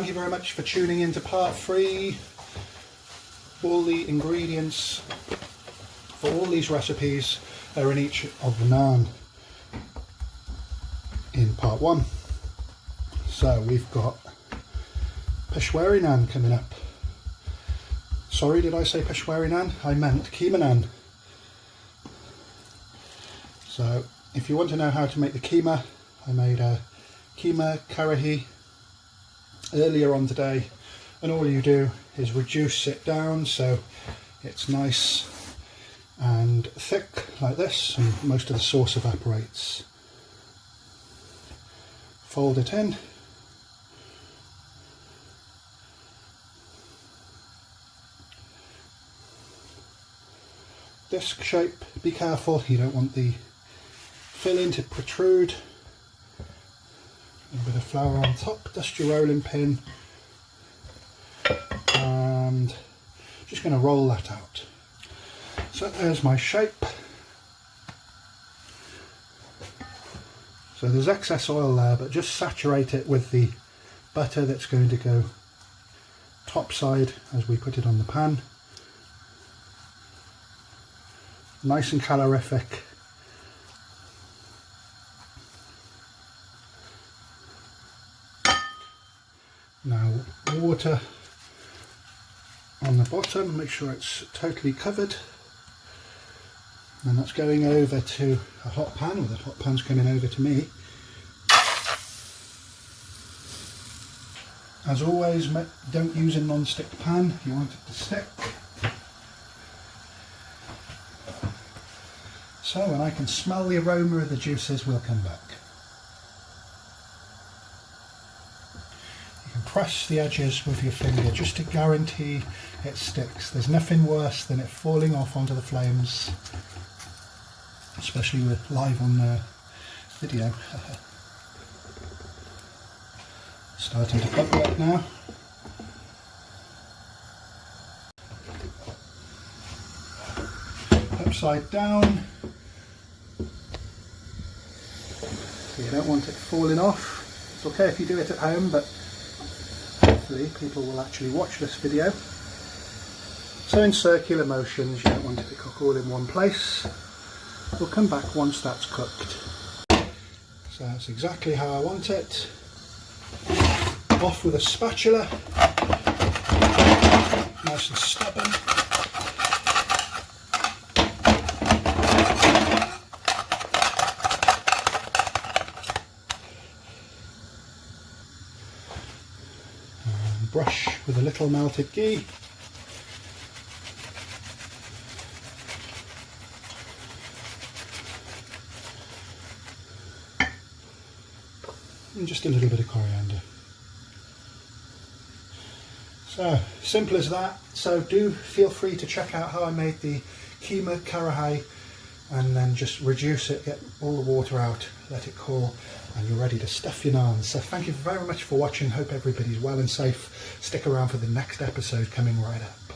thank you very much for tuning in to part 3. All the ingredients for all these recipes are in each of the naan in part 1. So we've got Peshwari naan coming up. Sorry, did I say Peshwari naan? I meant Keema Naan. So if you want to know how to make the keema, I made a keema karahi earlier on today, and all you do is reduce it down so it's nice and thick like this, and most of the sauce evaporates. Fold it in. Disc shape, be careful, you don't want the filling to protrude. A bit of flour on top, dust your rolling pin, and just going to roll that out. So there's my shape. So there's excess oil there, but just saturate it with the butter that's going to go top side as we put it on the pan. Nice and calorific. Now water on the bottom, make sure it's totally covered, and that's going over to a hot pan, or the hot pan's coming over to me. As always, don't use a non-stick pan, you want it to stick. So when I can smell the aroma of the juices, we'll come back. Press the edges with your finger just to guarantee it sticks. There's nothing worse than it falling off onto the flames, especially with live on video. Starting to bubble up now. Upside down. So you don't want it falling off. It's okay if you do it at home, but people will actually watch this video. So in circular motions, you don't want it to cook all in one place. We'll come back once that's cooked. So that's exactly how I want it. Off with a spatula, nice and stubborn. Brush with a little melted ghee. And just a little bit of coriander. So, simple as that. So do feel free to check out how I made the keema karahi, and then just reduce it, get all the water out, let it cool, and you're ready to stuff your naans. So thank you very much for watching. Hope everybody's well and safe. Stick around for the next episode coming right up.